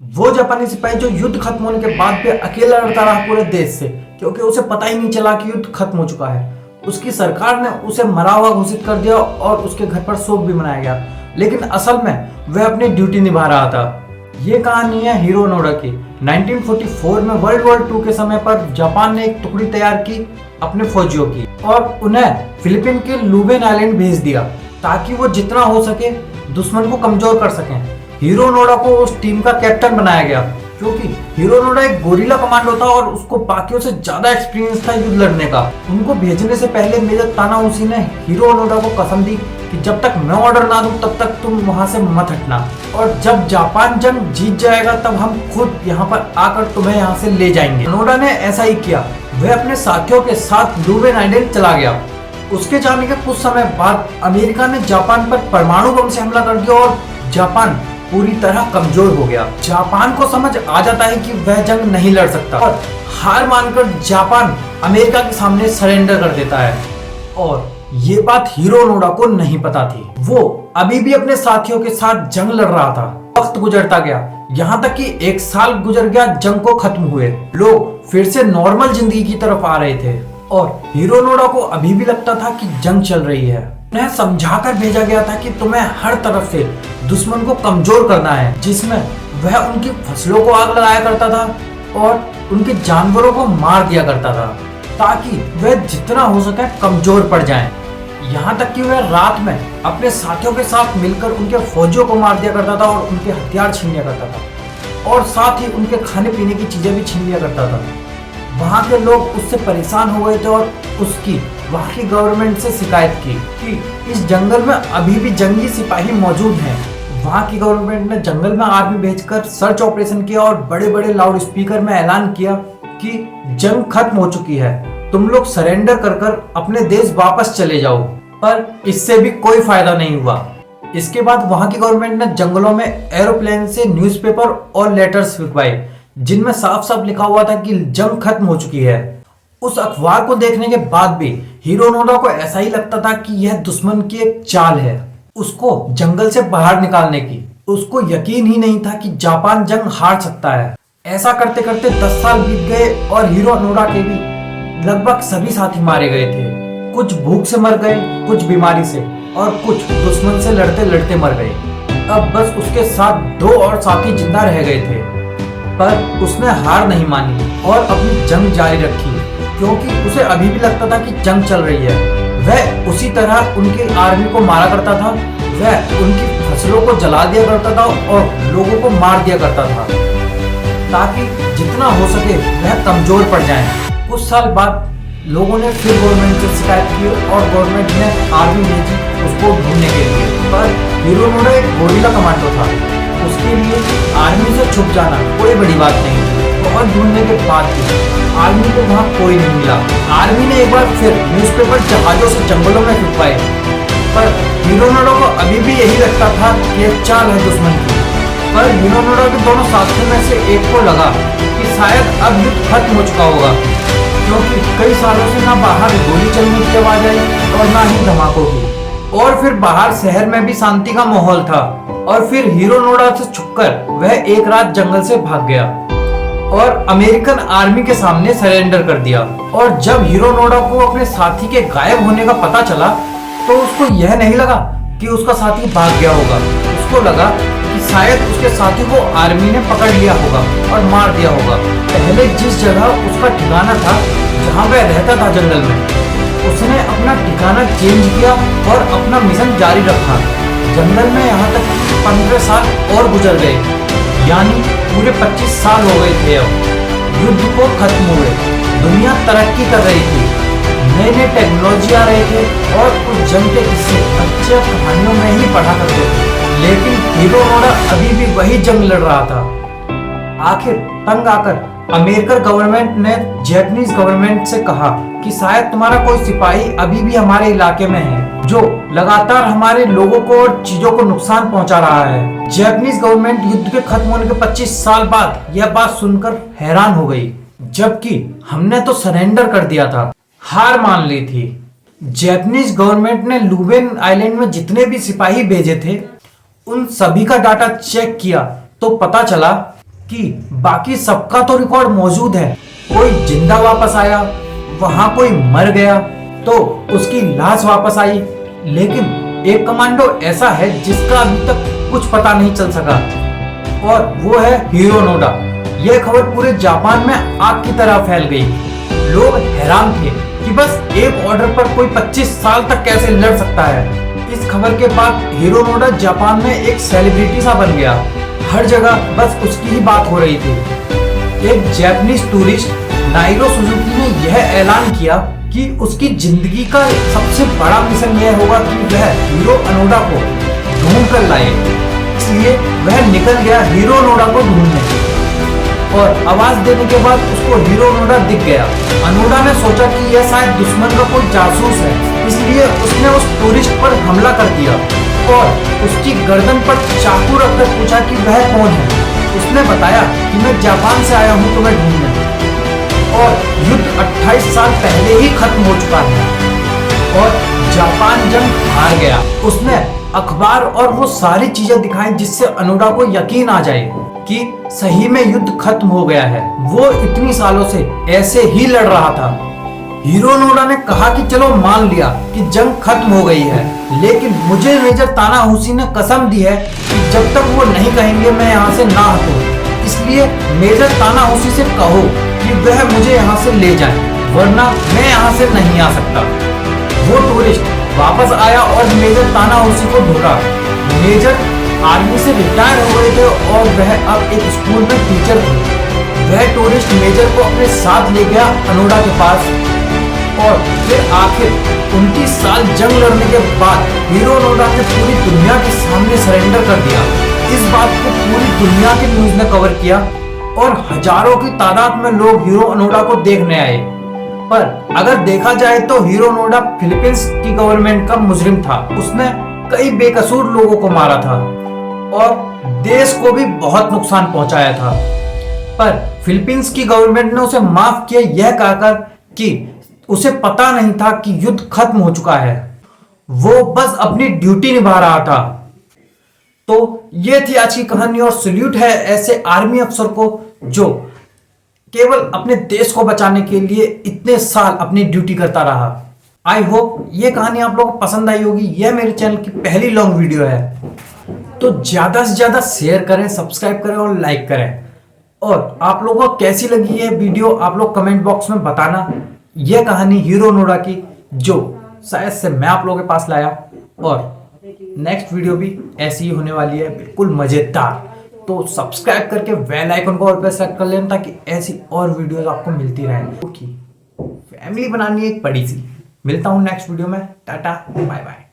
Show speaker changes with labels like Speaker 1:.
Speaker 1: वो जापानी सिपाही जो युद्ध खत्म होने के बाद भी अकेला लड़ता रहा पूरे देश से, क्योंकि उसे पता ही नहीं चला कि युद्ध खत्म हो चुका है। उसकी सरकार ने उसे मरा हुआ घोषित कर दिया और उसके घर पर शोक भी मनाया गया, लेकिन असल में वह अपनी ड्यूटी निभा रहा था। ये कहानी है हीरो ओनोडा की। 1944 में वर्ल्ड वॉर 2 के समय पर जापान ने एक टुकड़ी तैयार की अपने फौजियों की और उन्हें फिलीपीन के लुबेन आइलैंड भेज दिया ताकि वो जितना हो सके दुश्मन को कमजोर कर सकें। हीरो ओनोडा को उस टीम का कैप्टन बनाया गया क्योंकि हीरो ओनोडा एक गोरिल्ला कमांडो था और उसको बाकियों से ज्यादा एक्सपीरियंस था युद्ध लड़ने का। उनको भेजने से पहले मेजर तानाउशी ने हीरो ओनोडा को कसम दी कि जब तक मैं ऑर्डर ना दूं तब तक तुम वहां से मत हटना, और जब जापान जंग जीत जाएगा तब हम खुद यहाँ पर आकर तुम्हें यहाँ से ले जाएंगे। ओनोडा ने ऐसा ही किया। वह अपने साथियों के साथ लुबेन आइलैंड चला गया। उसके जाने के कुछ समय बाद अमेरिका ने जापान पर परमाणु बम से हमला कर दिया और जापान पूरी तरह कमजोर हो गया। जापान को समझ आ जाता है कि वह जंग नहीं लड़ सकता और हार मानकर जापान अमेरिका के सामने सरेंडर कर देता है। और ये बात हीरो ओनोडा को नहीं पता थी। वो अभी भी अपने साथियों के साथ जंग लड़ रहा था। वक्त गुजरता गया, यहाँ तक कि 1 साल गुजर गया जंग को खत्म हुए। लोग फिर से नॉर्मल जिंदगी की तरफ आ रहे थे और हीरो ओनोडा को अभी भी लगता था कि जंग चल रही है। उन्हें समझाकर भेजा गया था कि तुम्हें हर तरफ से दुश्मन को कमजोर करना है, जिसमें वह उनकी फसलों को आग लगाया करता था और उनके जानवरों को मार दिया करता था ताकि वह जितना हो सके कमजोर पड़ जाएं। यहाँ तक कि वह रात में अपने साथियों के साथ मिलकर उनके फौजियों को मार दिया करता था और उनके हथियार छीन लिया करता था और साथ ही उनके खाने पीने की चीजें भी छीन लिया करता था। वहाँ के लोग उससे परेशान हो गए थे और उसकी वहाँ की गवर्नमेंट से शिकायत की कि इस जंगल में अभी भी जंगी सिपाही मौजूद हैं। वहाँ की गवर्नमेंट ने जंगल में आर्मी भेजकर सर्च ऑपरेशन किया और बड़े बड़े लाउड स्पीकर में ऐलान किया कि जंग खत्म हो चुकी है, तुम लोग सरेंडर कर अपने देश वापस चले जाओ। पर इससे भी कोई फायदा नहीं हुआ। इसके बाद वहाँ की गवर्नमेंट ने जंगलों में एरोप्लेन से न्यूज़पेपर और लेटर्स लिखवाए जिनमें साफ साफ लिखा हुआ था कि जंग खत्म हो चुकी है। उस अखबार को देखने के बाद भी हीरो ओनोडा को ऐसा ही लगता था कि यह दुश्मन की एक चाल है उसको जंगल से बाहर निकालने की। उसको यकीन ही नहीं था कि जापान जंग हार सकता है। ऐसा करते करते 10 साल बीत गए और हीरो ओनोडा के भी लगभग सभी साथी मारे गए थे। कुछ भूख से मर गए, कुछ बीमारी से और कुछ दुश्मन से लड़ते लड़ते मर गए। अब बस उसके साथ 2 और साथी जिंदा रह गए थे, पर उसने हार नहीं मानी और अपनी जंग जारी रखी क्योंकि उसे अभी भी लगता था कि जंग चल रही है। वह उसी तरह उनकी आर्मी को मारा करता था, वह उनकी फसलों को जला दिया करता था और लोगों को मार दिया करता था ताकि जितना हो सके वह कमजोर पड़ जाएं। कुछ साल बाद लोगों ने फिर गवर्नमेंट से शिकायत की और गवर्नमेंट ने आर्मी भेजी उसको ढूंढने के लिए। पर हीरो ओनोडा एक गोरिल्ला कमांडो था, उसके लिए आर्मी से छुप जाना कोई बड़ी बात नहीं थी। बहुत ढूंढने के बाद भी आर्मी को वहाँ कोई नहीं मिला। आर्मी ने एक बार फिर न्यूज़पेपर जहाजों से जंगलों में फिरवाए, पर हीरो ओनोडा को अभी भी यही लगता था कि एक चाल है दुश्मन की। पर हीरो ओनोडा के दोनों साथियों में से एक को लगा कि शायद अब युद्ध खत्म हो चुका होगा, क्योंकि कई सालों से ना बाहर गोली चलने की आवाज आई और ना ही धमाकों की, और फिर बाहर शहर में भी शांति का माहौल था। और फिर हीरो ओनोडा से छुपकर वह एक रात जंगल से भाग गया और अमेरिकन आर्मी के सामने सरेंडर कर दिया। और जब हीरो ओनोडा को अपने साथी के गायब होने का पता चला तो उसको यह नहीं लगा कि उसका साथी भाग गया होगा। उसको लगा कि शायद उसके साथी को आर्मी ने पकड़ लिया होगा और मार दिया होगा। पहले जिस जगह उसका ठिकाना था जहाँ वह रहता था जंगल में, उसने अपना ठिकाना चेंज किया और अपना मिशन जारी रखा। जंगल में यहाँ तक 15 साल और गुजर गए, यानी पूरे 25 साल हो गए थे। अब युद्ध को खत्म हुए, दुनिया तरक्की कर रही थी, नए नए टेक्नोलॉजी आ रहे थे और उस जंग के किस्से बच्चे कहानियों में ही पढ़ा करते थे। लेकिन हीरो ओनोडा अभी भी वही जंग लड़ रहा था। आखिर तंग आकर अमेरिकन गवर्नमेंट ने जापानीज गवर्नमेंट से कहा कि शायद तुम्हारा कोई सिपाही अभी भी हमारे इलाके में है जो लगातार हमारे लोगों को और चीजों को नुकसान पहुंचा रहा है। जापानीज गवर्नमेंट युद्ध के खत्म होने के 25 साल बाद यह बात सुनकर हैरान हो गई, जबकि हमने तो सरेंडर कर दिया था, हार मान ली थी। जापानीज गवर्नमेंट ने लुबेन आइलैंड में जितने भी सिपाही भेजे थे उन सभी का डाटा चेक किया तो पता चला कि बाकी सबका तो रिकॉर्ड मौजूद है, कोई जिंदा वापस आया, वहां कोई मर गया तो उसकी लाश वापस आई, लेकिन एक कमांडो ऐसा है जिसका अभी तक कुछ पता नहीं चल सका और वो है हीरो नोडा। यह खबर पूरे जापान में आग की तरह फैल गई। लोग हैरान थे कि बस एक ऑर्डर पर कोई 25 साल तक कैसे लड़ सकता है। इस खबर के बाद हीरो नोडा जापान में एक सेलिब्रिटी सा बन गया। हर जगह बस उसकी ही बात हो रही थी। एक जापानीज टूरिस्ट नाइरो सुजुकी ने यह ऐलान किया कि उसकी जिंदगी का सबसे बड़ा मिशन यह होगा कि वह हीरो अनोडा को ढूंढ कर लाए। इसलिए वह निकल गया हीरो अनोडा को ढूंढने और आवाज देने के बाद उसको हीरो अनोडा दिख गया। अनोडा ने सोचा कि यह शायद दुश्मन का कोई जासूस है, इसलिए उसने उस टूरिस्ट पर हमला कर दिया और उसकी गर्दन पर चाकू रखकर पूछा कि वह कौन है। उसने बताया कि मैं जापान से आया हूँ तुम्हें ढूंढने और युद्ध 28 साल पहले ही खत्म हो चुका है और जापान जंग हार गया। उसने अखबार और वो सारी चीजें दिखाई जिससे अनोडा को यकीन आ जाए कि सही में युद्ध खत्म हो गया है। वो इतनी सालों से ऐसे ही लड़ रहा था। हीरो अनोडा ने कहा कि चलो मान लिया कि जंग खत्म हो गई है, लेकिन मुझे मेजर तानाहुसी ने कसम दी है कि जब तक वो नहीं कहेंगे मैं यहाँ से ना हटूं। इसलिए मेजर तानाहुसी से कहो कि वह मुझे यहाँ से ले जाए, वरना मैं यहाँ से नहीं आ सकता। वो टूरिस्ट वापस आया और मेजर तानाहुसी को ढूंढा। मेजर आर्मी से रिटायर हो गए थे और वह अब एक स्कूल में टीचर थे। वह टूरिस्ट मेजर को अपने साथ ले गया अनोडा के पास और फिर आखिर 29 साल जंग लड़ने के बाद हीरो अनोडा ने पूरी दुनिया के सामने सरेंडर कर दिया। इस बात को पूरी दुनिया के न्यूज ने कवर किया और हजारों की तादाद में लोग हीरो अनोडा को देखने आए। पर अगर देखा जाए तो हीरो अनोडा फिलीपींस की गवर्नमेंट का मुजरिम था। उसने कई बेकसूर लोगों को मारा था और देश को भी बहुत नुकसान पहुंचाया था। पर फिलीपींस की गवर्नमेंट ने उसे माफ किया यह कहकर कि उसे पता नहीं था कि युद्ध खत्म हो चुका है, वो बस अपनी ड्यूटी निभा रहा था। तो ये थी आज की कहानी और सल्यूट है ऐसे आर्मी अफसर को जो केवल अपने देश को बचाने के लिए इतने साल अपनी ड्यूटी करता रहा। आई होप ये कहानी आप लोगों को पसंद आई होगी। यह मेरे चैनल की पहली लॉन्ग वीडियो है, तो ज्यादा से ज्यादा शेयर करें, सब्सक्राइब करें और लाइक करें। और आप लोगों को कैसी लगी ये वीडियो आप लोग कमेंट बॉक्स में बताना। यह कहानी हीरो अनोडा की जो शायद से मैं आप लोगों के पास लाया, और नेक्स्ट वीडियो भी ऐसी ही होने वाली है, बिल्कुल मजेदार। तो सब्सक्राइब करके बेल आइकन को ऑल पे सेट कर लेना ताकि ऐसी और वीडियोस आपको मिलती रहे। फैमिली बनानी है एक बड़ी सी। मिलता हूँ नेक्स्ट वीडियो में। Tata bye bye.